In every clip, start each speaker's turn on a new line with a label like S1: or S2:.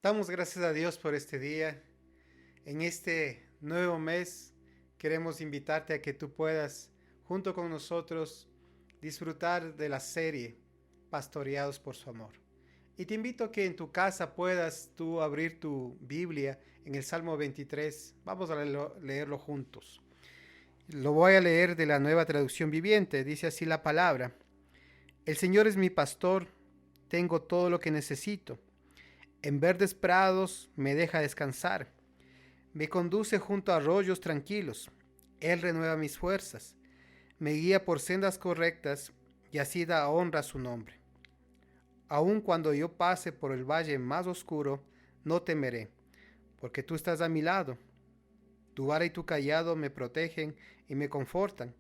S1: Damos gracias a Dios por este día. En este nuevo mes queremos invitarte a que tú puedas, junto con nosotros, disfrutar de la serie Pastoreados por su amor. Y te invito a que en tu casa puedas tú abrir tu Biblia en el Salmo 23. Vamos a leerlo juntos. Lo voy a leer de la Nueva Traducción Viviente. Dice así la palabra: El Señor es mi pastor, tengo todo lo que necesito. En verdes prados me deja descansar. Me conduce junto a arroyos tranquilos. Él renueva mis fuerzas. Me guía por sendas correctas y así da honra a su nombre. Aun cuando yo pase por el valle más oscuro, no temeré, porque tú estás a mi lado. Tu vara y tu cayado me protegen y me confortan.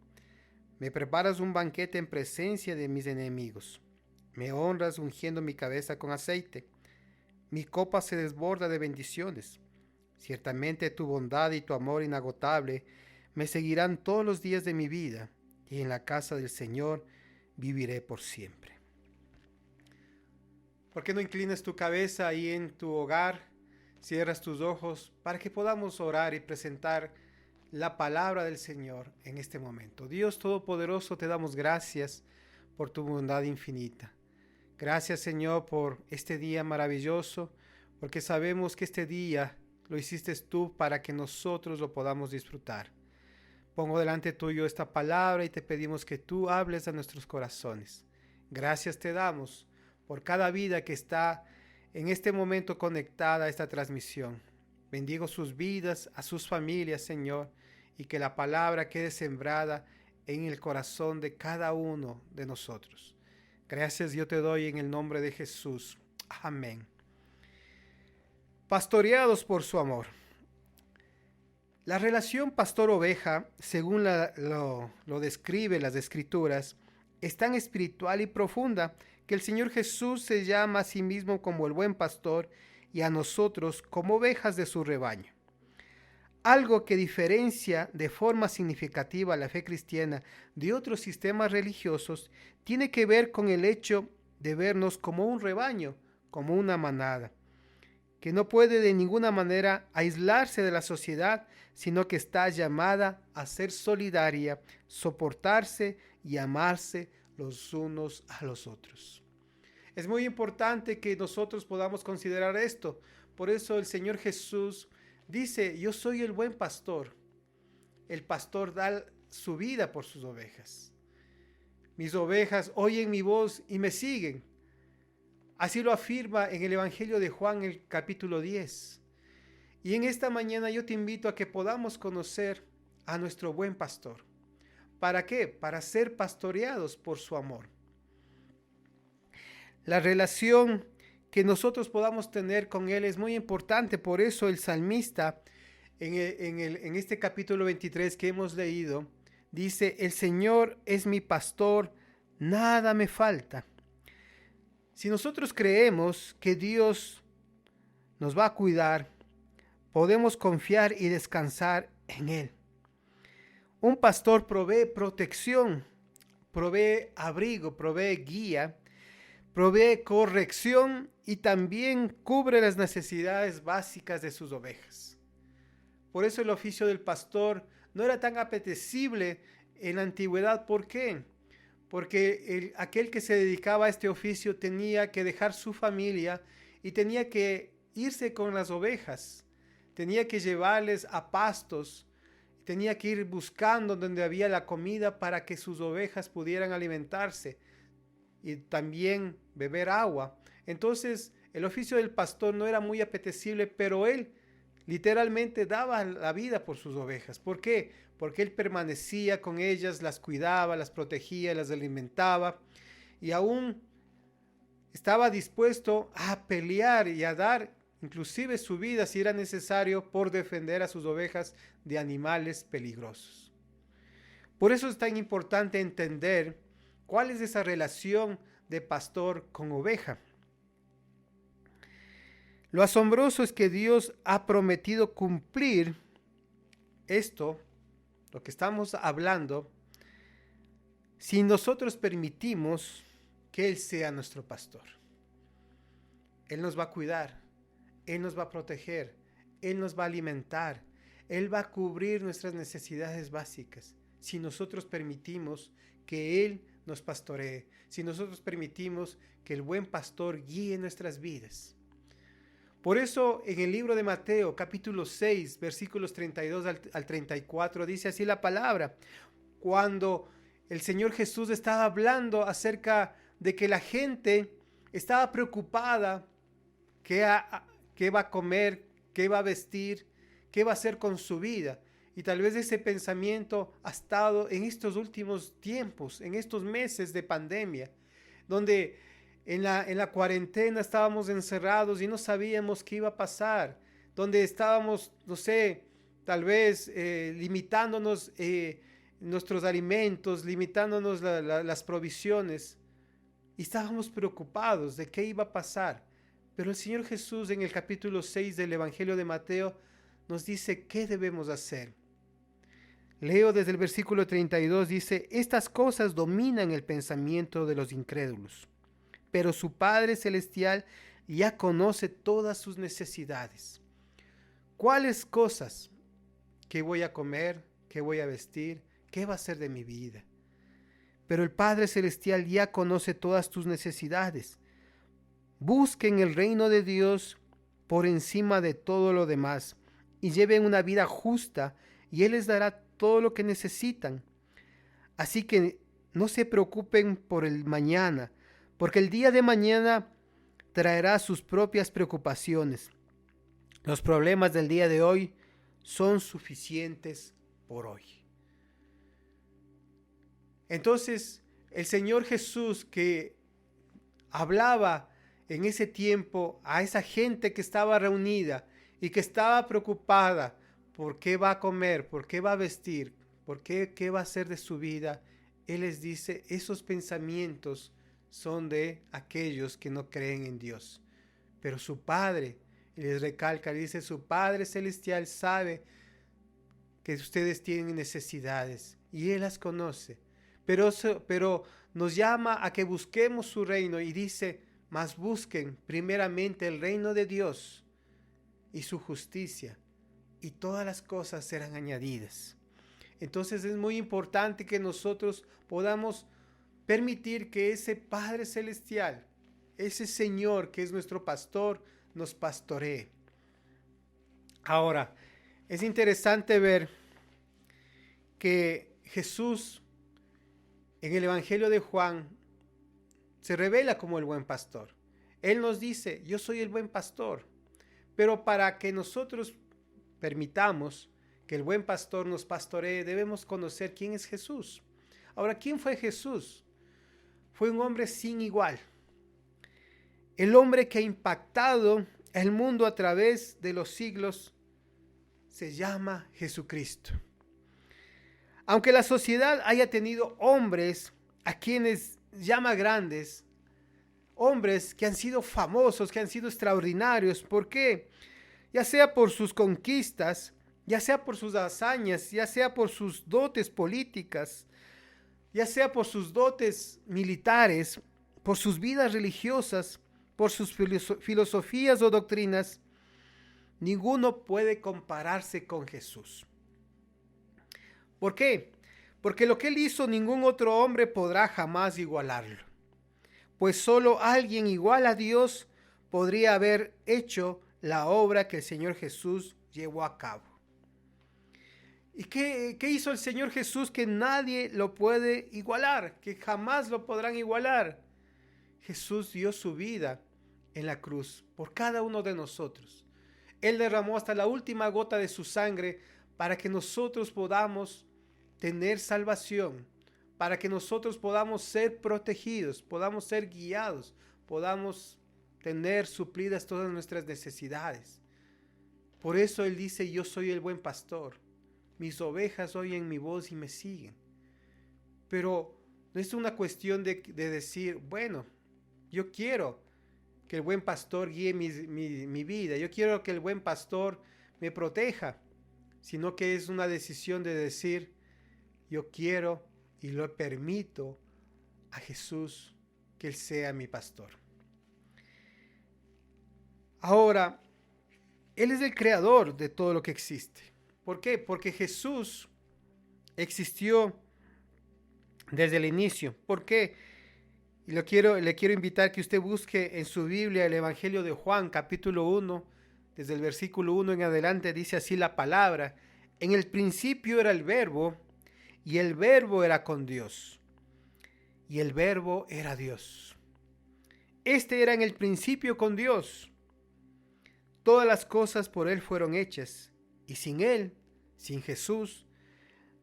S1: Me preparas un banquete en presencia de mis enemigos. Me honras ungiendo mi cabeza con aceite. Mi copa se desborda de bendiciones. Ciertamente tu bondad y tu amor inagotable me seguirán todos los días de mi vida, y en la casa del Señor viviré por siempre. ¿Por qué no inclinas tu cabeza ahí en tu hogar, cierras tus ojos para que podamos orar y presentar la palabra del Señor en este momento? Dios Todopoderoso, te damos gracias por tu bondad infinita. Gracias, Señor, por este día maravilloso, porque sabemos que este día lo hiciste tú para que nosotros lo podamos disfrutar. Pongo delante tuyo esta palabra y te pedimos que tú hables a nuestros corazones. Gracias te damos por cada vida que está en este momento conectada a esta transmisión. Bendigo sus vidas, a sus familias, Señor, y que la palabra quede sembrada en el corazón de cada uno de nosotros. Gracias yo te doy en el nombre de Jesús. Amén. Pastoreados por su amor. La relación pastor-oveja, según lo describen las Escrituras, es tan espiritual y profunda que el Señor Jesús se llama a sí mismo como el buen pastor y a nosotros como ovejas de su rebaño. Algo que diferencia de forma significativa la fe cristiana de otros sistemas religiosos tiene que ver con el hecho de vernos como un rebaño, como una manada, que no puede de ninguna manera aislarse de la sociedad, sino que está llamada a ser solidaria, soportarse y amarse los unos a los otros. Es muy importante que nosotros podamos considerar esto. Por eso el Señor Jesús dice: yo soy el buen pastor. El pastor da su vida por sus ovejas. Mis ovejas oyen mi voz y me siguen. Así lo afirma en el Evangelio de Juan, el capítulo 10. Y en esta mañana yo te invito a que podamos conocer a nuestro buen pastor. ¿Para qué? Para ser pastoreados por su amor. La relación que nosotros podamos tener con Él es muy importante. Por eso el salmista en este capítulo 23 que hemos leído dice: el Señor es mi pastor, nada me falta. Si nosotros creemos que Dios nos va a cuidar, podemos confiar y descansar en Él. Un pastor provee protección, provee abrigo, provee guía, provee corrección y también cubre las necesidades básicas de sus ovejas. Por eso el oficio del pastor no era tan apetecible en la antigüedad. ¿Por qué? Porque aquel que se dedicaba a este oficio tenía que dejar su familia y tenía que irse con las ovejas, tenía que llevarles a pastos, tenía que ir buscando donde había la comida para que sus ovejas pudieran alimentarse y también beber agua. Entonces el oficio del pastor no era muy apetecible, pero él literalmente daba la vida por sus ovejas. ¿Por qué? Porque él permanecía con ellas, las cuidaba, las protegía, las alimentaba y aún estaba dispuesto a pelear y a dar inclusive su vida si era necesario por defender a sus ovejas de animales peligrosos. Por eso es tan importante entender cuál es esa relación de pastor con oveja. Lo asombroso es que Dios ha prometido cumplir esto, lo que estamos hablando, si nosotros permitimos que Él sea nuestro pastor. Él nos va a cuidar, Él nos va a proteger, Él nos va a alimentar, Él va a cubrir nuestras necesidades básicas. Si nosotros permitimos que Él nos pastoree, si nosotros permitimos que el buen pastor guíe nuestras vidas. Por eso en el libro de Mateo, capítulo 6, versículos 32 al 34, dice así la palabra. Cuando el Señor Jesús estaba hablando acerca de que la gente estaba preocupada, qué va a comer, qué va a vestir, qué va a hacer con su vida. Y tal vez ese pensamiento ha estado en estos últimos tiempos, en estos meses de pandemia, donde en la cuarentena estábamos encerrados y no sabíamos qué iba a pasar, donde estábamos, no sé, tal vez limitándonos nuestros alimentos, limitándonos las provisiones, y estábamos preocupados de qué iba a pasar. Pero el Señor Jesús en el capítulo 6 del Evangelio de Mateo nos dice qué debemos hacer. Leo desde el versículo 32, dice: estas cosas dominan el pensamiento de los incrédulos, pero su Padre Celestial ya conoce todas sus necesidades. ¿Cuáles cosas? ¿Qué voy a comer? ¿Qué voy a vestir? ¿Qué va a ser de mi vida? Pero el Padre Celestial ya conoce todas tus necesidades. Busquen el reino de Dios por encima de todo lo demás y lleven una vida justa y Él les dará todo lo que necesitan. Así que no se preocupen por el mañana, porque el día de mañana traerá sus propias preocupaciones. Los problemas del día de hoy son suficientes por hoy. Entonces, el Señor Jesús, que hablaba en ese tiempo a esa gente que estaba reunida y que estaba preocupada por qué va a comer, por qué va a vestir, por qué va a hacer de su vida, Él les dice, esos pensamientos son de aquellos que no creen en Dios. Pero su Padre, les recalca, dice, su Padre Celestial sabe que ustedes tienen necesidades y Él las conoce. Pero nos llama a que busquemos su reino y dice, mas busquen primeramente el reino de Dios y su justicia, y todas las cosas serán añadidas. Entonces es muy importante que nosotros podamos permitir que ese Padre Celestial, ese Señor que es nuestro pastor, nos pastoree. Ahora, es interesante ver que Jesús en el Evangelio de Juan se revela como el buen pastor. Él nos dice, yo soy el buen pastor. Pero para que nosotros permitamos que el buen pastor nos pastoree, debemos conocer quién es Jesús. Ahora, ¿quién fue Jesús? Fue un hombre sin igual. El hombre que ha impactado el mundo a través de los siglos se llama Jesucristo. Aunque la sociedad haya tenido hombres a quienes llama grandes, hombres que han sido famosos, que han sido extraordinarios, ¿por qué? Ya sea por sus conquistas, ya sea por sus hazañas, ya sea por sus dotes políticas, ya sea por sus dotes militares, por sus vidas religiosas, por sus filosofías o doctrinas, ninguno puede compararse con Jesús. ¿Por qué? Porque lo que Él hizo, ningún otro hombre podrá jamás igualarlo. Pues solo alguien igual a Dios podría haber hecho la obra que el Señor Jesús llevó a cabo. ¿Y qué hizo el Señor Jesús que nadie lo puede igualar? Que jamás lo podrán igualar. Jesús dio su vida en la cruz por cada uno de nosotros. Él derramó hasta la última gota de su sangre para que nosotros podamos tener salvación, para que nosotros podamos ser protegidos, podamos ser guiados, podamos tener suplidas todas nuestras necesidades. Por eso Él dice, yo soy el buen pastor. Mis ovejas oyen mi voz y me siguen. Pero no es una cuestión de decir, bueno, yo quiero que el buen pastor guíe mi vida. Yo quiero que el buen pastor me proteja. Sino que es una decisión de decir, yo quiero y lo permito a Jesús que Él sea mi pastor. Ahora, Él es el creador de todo lo que existe. ¿Por qué? Porque Jesús existió desde el inicio. ¿Por qué? Y le quiero invitar que usted busque en su Biblia el Evangelio de Juan, capítulo 1, desde el versículo 1 en adelante, dice así la palabra: en el principio era el Verbo, y el Verbo era con Dios, y el Verbo era Dios. Este era en el principio con Dios. Todas las cosas por Él fueron hechas, y sin Él, sin Jesús,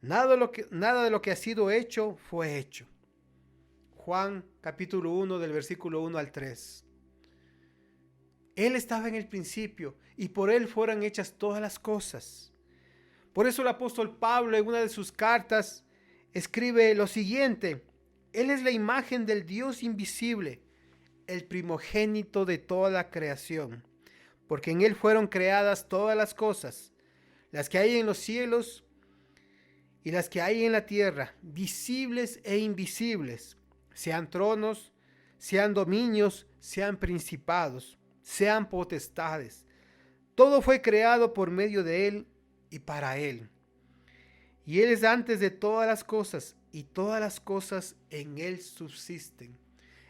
S1: nada de lo que ha sido hecho fue hecho. Juan capítulo 1 del versículo 1 al 3. Él estaba en el principio y por Él fueron hechas todas las cosas. Por eso el apóstol Pablo en una de sus cartas escribe lo siguiente: Él es la imagen del Dios invisible, el primogénito de toda la creación, porque en Él fueron creadas todas las cosas, las que hay en los cielos y las que hay en la tierra, visibles e invisibles, sean tronos, sean dominios, sean principados, sean potestades. Todo fue creado por medio de Él y para Él. Y Él es antes de todas las cosas, y todas las cosas en Él subsisten.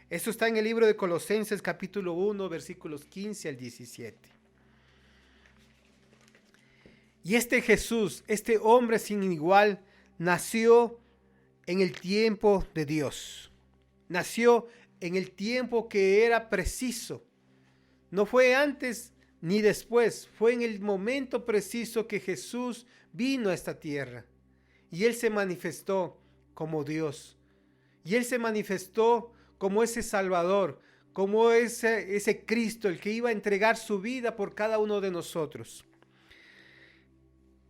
S1: Esto está en el libro de Colosenses capítulo 1, versículos 15 al 17. Y este Jesús, este hombre sin igual, nació en el tiempo de Dios. Nació en el tiempo que era preciso. No fue antes ni después, fue en el momento preciso que Jesús vino a esta tierra. Y Él se manifestó como Dios. Y Él se manifestó como ese Salvador, como ese Cristo, el que iba a entregar su vida por cada uno de nosotros.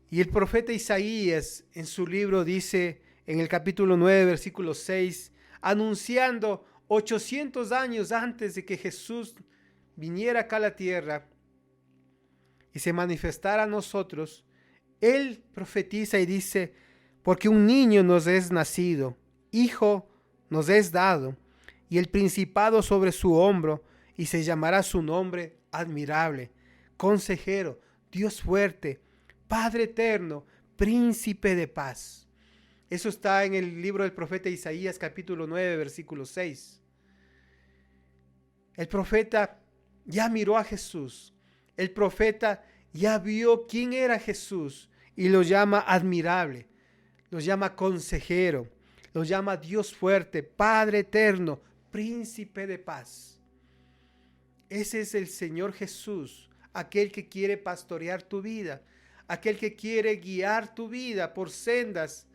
S1: Y el profeta Isaías en su libro dice en el capítulo 9, versículo 6, anunciando 800 años antes de que Jesús viniera acá a la tierra y se manifestara a nosotros, Él profetiza y dice: porque un niño nos es nacido, hijo nos es dado, y el principado sobre su hombro, y se llamará su nombre admirable, consejero, Dios fuerte, Padre eterno, príncipe de paz. Eso está en el libro del profeta Isaías capítulo 9, versículo 6. El profeta ya miró a Jesús. El profeta ya vio quién era Jesús y lo llama admirable, lo llama consejero, lo llama Dios fuerte, Padre eterno, príncipe de paz. Ese es el Señor Jesús, aquel que quiere pastorear tu vida, aquel que quiere guiar tu vida por sendas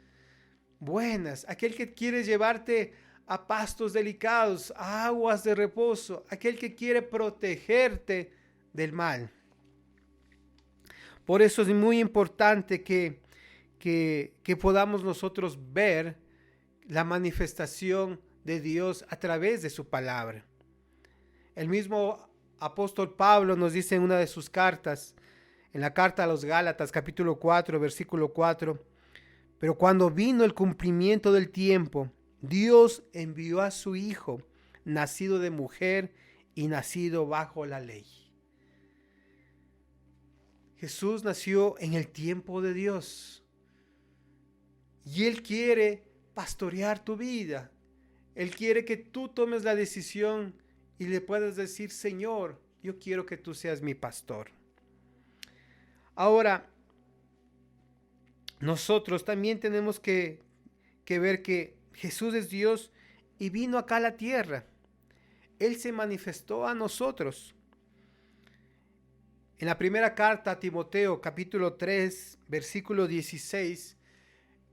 S1: buenas, aquel que quiere llevarte a pastos delicados, a aguas de reposo, aquel que quiere protegerte del mal. Por eso es muy importante que podamos nosotros ver la manifestación de Dios a través de su palabra. El mismo apóstol Pablo nos dice en una de sus cartas, en la carta a los Gálatas, capítulo 4, versículo 4, pero cuando vino el cumplimiento del tiempo, Dios envió a su Hijo, nacido de mujer y nacido bajo la ley. Jesús nació en el tiempo de Dios. Y Él quiere pastorear tu vida. Él quiere que tú tomes la decisión y le puedas decir: Señor, yo quiero que tú seas mi pastor. Ahora, nosotros también tenemos que ver que Jesús es Dios y vino acá a la tierra. Él se manifestó a nosotros. En la primera carta a Timoteo, capítulo 3, versículo 16,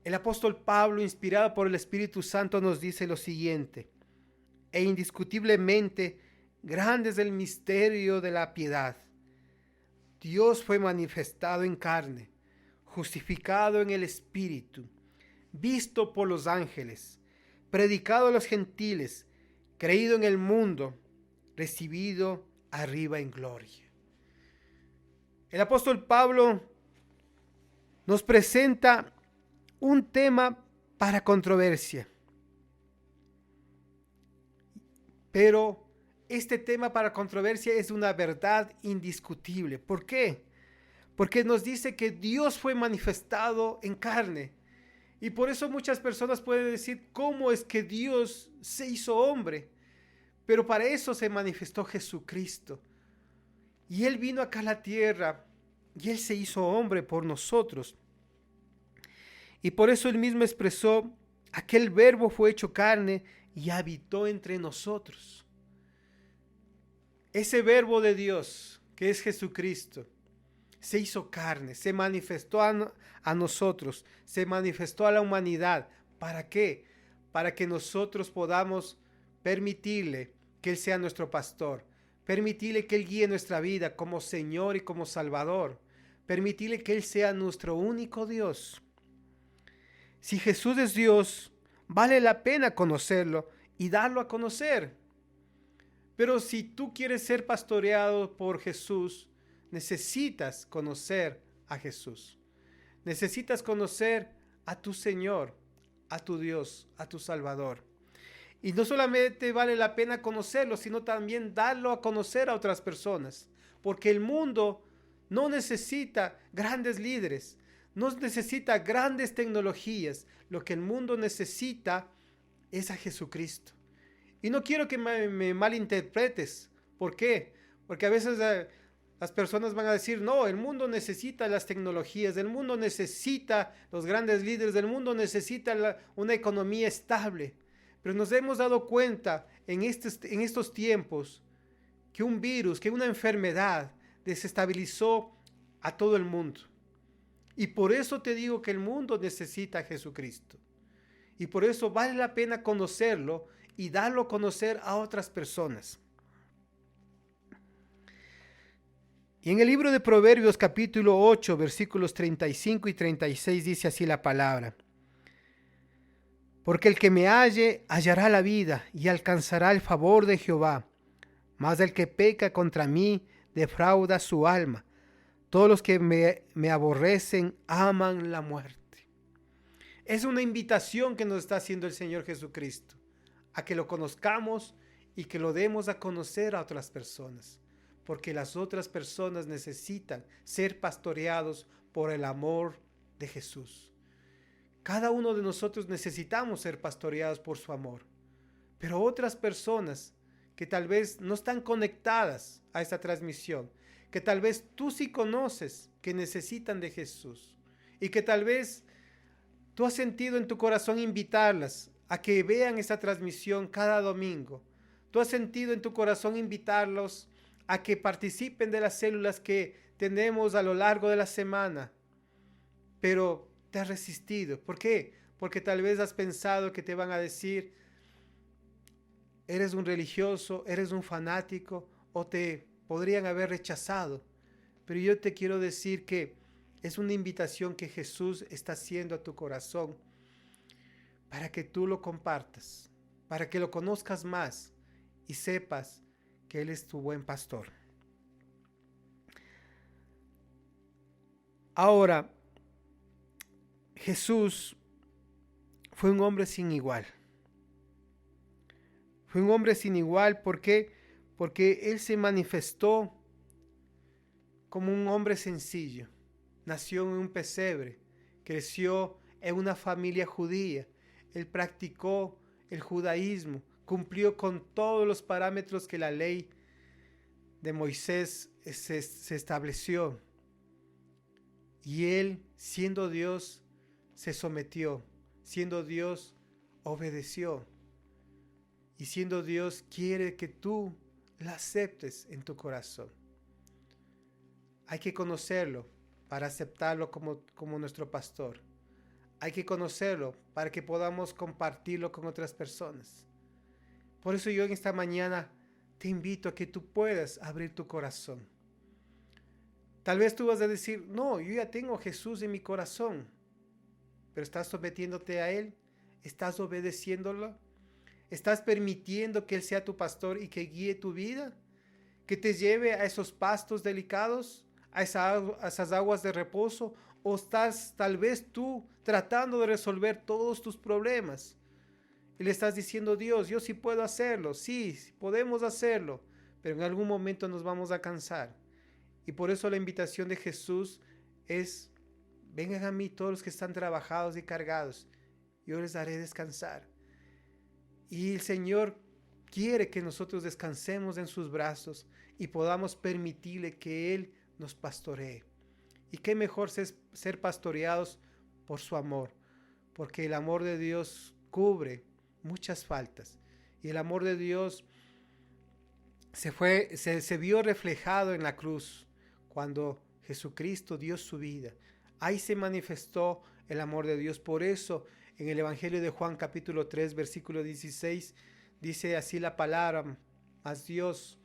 S1: el apóstol Pablo, inspirado por el Espíritu Santo, nos dice lo siguiente: e indiscutiblemente grande es el misterio de la piedad. Dios fue manifestado en carne, justificado en el Espíritu, visto por los ángeles, predicado a los gentiles, creído en el mundo, recibido arriba en gloria. El apóstol Pablo nos presenta un tema para controversia. Pero este tema para controversia es una verdad indiscutible. ¿Por qué? porque nos dice que Dios fue manifestado en carne. Y por eso muchas personas pueden decir, ¿cómo es que Dios se hizo hombre? Pero para eso se manifestó Jesucristo. Y Él vino acá a la tierra y Él se hizo hombre por nosotros. Y por eso Él mismo expresó, aquel verbo fue hecho carne y habitó entre nosotros. Ese verbo de Dios, que es Jesucristo, se hizo carne, se manifestó a nosotros, se manifestó a la humanidad. ¿Para qué? Para que nosotros podamos permitirle que Él sea nuestro pastor, permitirle que Él guíe nuestra vida como Señor y como Salvador, permitirle que Él sea nuestro único Dios. Si Jesús es Dios, vale la pena conocerlo y darlo a conocer. Pero si tú quieres ser pastoreado por Jesús, necesitas conocer a Jesús. Necesitas conocer a tu Señor, a tu Dios, a tu Salvador. Y no solamente vale la pena conocerlo, sino también darlo a conocer a otras personas. Porque el mundo no necesita grandes líderes, no necesita grandes tecnologías. Lo que el mundo necesita es a Jesucristo. Y no quiero que me malinterpretes. ¿Por qué? Porque a veces las personas van a decir, no, el mundo necesita las tecnologías, el mundo necesita los grandes líderes, el mundo necesita una economía estable. Pero nos hemos dado cuenta en estos tiempos que un virus, que una enfermedad desestabilizó a todo el mundo. Y por eso te digo que el mundo necesita a Jesucristo. Y por eso vale la pena conocerlo y darlo a conocer a otras personas. Y en el libro de Proverbios capítulo 8, versículos 35 y 36 dice así la palabra. Porque el que me halle hallará la vida y alcanzará el favor de Jehová. Mas el que peca contra mí defrauda su alma. Todos los que me aborrecen aman la muerte. Es una invitación que nos está haciendo el Señor Jesucristo, a que lo conozcamos y que lo demos a conocer a otras personas, porque las otras personas necesitan ser pastoreados por el amor de Jesús. Cada uno de nosotros necesitamos ser pastoreados por su amor, pero otras personas que tal vez no están conectadas a esta transmisión, que tal vez tú sí conoces que necesitan de Jesús y que tal vez tú has sentido en tu corazón invitarlas a que vean esta transmisión cada domingo. Tú has sentido en tu corazón invitarlos a que participen de las células que tenemos a lo largo de la semana. Pero te has resistido. ¿Por qué? Porque tal vez has pensado que te van a decir, eres un religioso, eres un fanático, o te podrían haber rechazado. Pero yo te quiero decir que es una invitación que Jesús está haciendo a tu corazón para que tú lo compartas, para que lo conozcas más y sepas que Él es tu buen pastor. Ahora, Jesús fue un hombre sin igual. Fue un hombre sin igual, ¿por qué? Porque Él se manifestó como un hombre sencillo. Nació en un pesebre, creció en una familia judía. Él practicó el judaísmo, cumplió con todos los parámetros que la ley de Moisés se estableció. Y Él, siendo Dios, se sometió. Siendo Dios, obedeció. Y siendo Dios, quiere que tú la aceptes en tu corazón. Hay que conocerlo para aceptarlo como nuestro pastor. Hay que conocerlo para que podamos compartirlo con otras personas. Por eso yo en esta mañana te invito a que tú puedas abrir tu corazón. Tal vez tú vas a decir, no, yo ya tengo a Jesús en mi corazón. Pero ¿estás sometiéndote a Él? ¿Estás obedeciéndolo? ¿Estás permitiendo que Él sea tu pastor y que guíe tu vida? ¿Que te lleve a esos pastos delicados? ¿A esas aguas de reposo? ¿O estás tal vez tú tratando de resolver todos tus problemas? Y le estás diciendo, Dios, yo sí puedo hacerlo. Sí, podemos hacerlo. Pero en algún momento nos vamos a cansar. Y por eso la invitación de Jesús es: vengan a mí todos los que están trabajados y cargados, yo les haré descansar. Y el Señor quiere que nosotros descansemos en sus brazos y podamos permitirle que Él nos pastoree. Y qué mejor ser pastoreados por su amor, porque el amor de Dios cubre muchas faltas. Y el amor de Dios se vio reflejado en la cruz cuando Jesucristo dio su vida. Ahí se manifestó el amor de Dios. Por eso en el Evangelio de Juan capítulo 3 versículo 16 dice así la palabra: mas Dios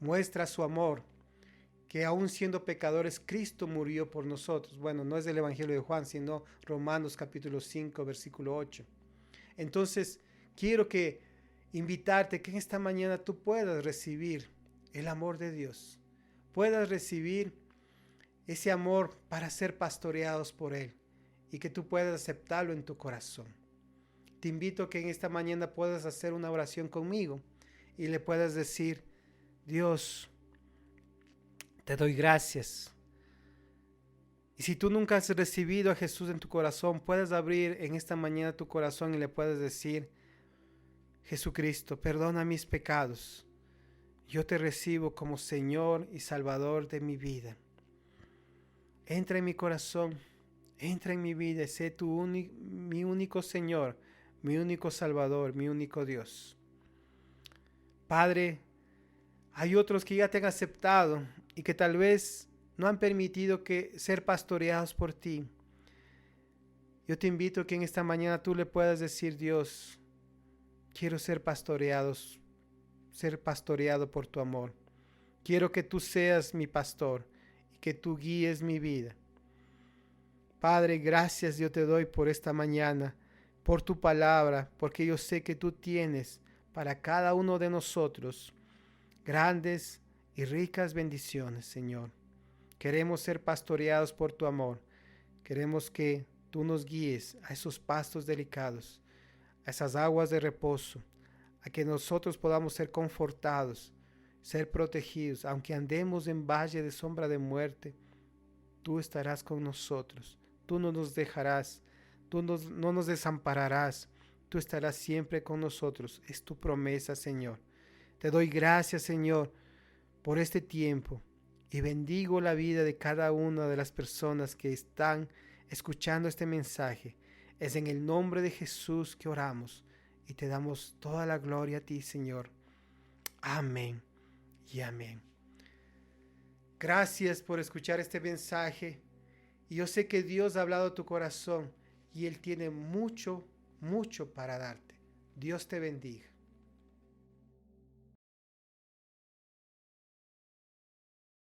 S1: muestra su amor, que aún siendo pecadores, Cristo murió por nosotros. Bueno, no es el Evangelio de Juan, sino Romanos capítulo 5, versículo 8. Entonces, quiero invitarte que en esta mañana tú puedas recibir el amor de Dios. Puedas recibir ese amor para ser pastoreados por Él y que tú puedas aceptarlo en tu corazón. Te invito a que en esta mañana puedas hacer una oración conmigo y le puedas decir: Dios, te doy gracias. Y si tú nunca has recibido a Jesús en tu corazón, puedes abrir en esta mañana tu corazón y le puedes decir: Jesucristo, perdona mis pecados. Yo te recibo como Señor y Salvador de mi vida. Entra en mi corazón, entra en mi vida y sé mi único Señor, mi único Salvador, mi único Dios. Padre, hay otros que ya te han aceptado y que tal vez no han permitido ser pastoreados por ti. Yo te invito a que en esta mañana tú le puedas decir: Dios, quiero ser pastoreado por tu amor. Quiero que tú seas mi pastor y que tú guíes mi vida. Padre, gracias yo te doy por esta mañana, por tu palabra, porque yo sé que tú tienes para cada uno de nosotros grandes y ricas bendiciones, Señor. Queremos ser pastoreados por tu amor. Queremos que tú nos guíes a esos pastos delicados, a esas aguas de reposo, a que nosotros podamos ser confortados, ser protegidos. Aunque andemos en valle de sombra de muerte, tú estarás con nosotros. Tú no nos dejarás, no nos desampararás. Tú estarás siempre con nosotros. Es tu promesa, Señor. Te doy gracias, Señor, por este tiempo y bendigo la vida de cada una de las personas que están escuchando este mensaje. Es en el nombre de Jesús que oramos y te damos toda la gloria a ti, Señor. Amén y amén. Gracias por escuchar este mensaje. Y yo sé que Dios ha hablado a tu corazón y Él tiene mucho, mucho para darte. Dios te bendiga.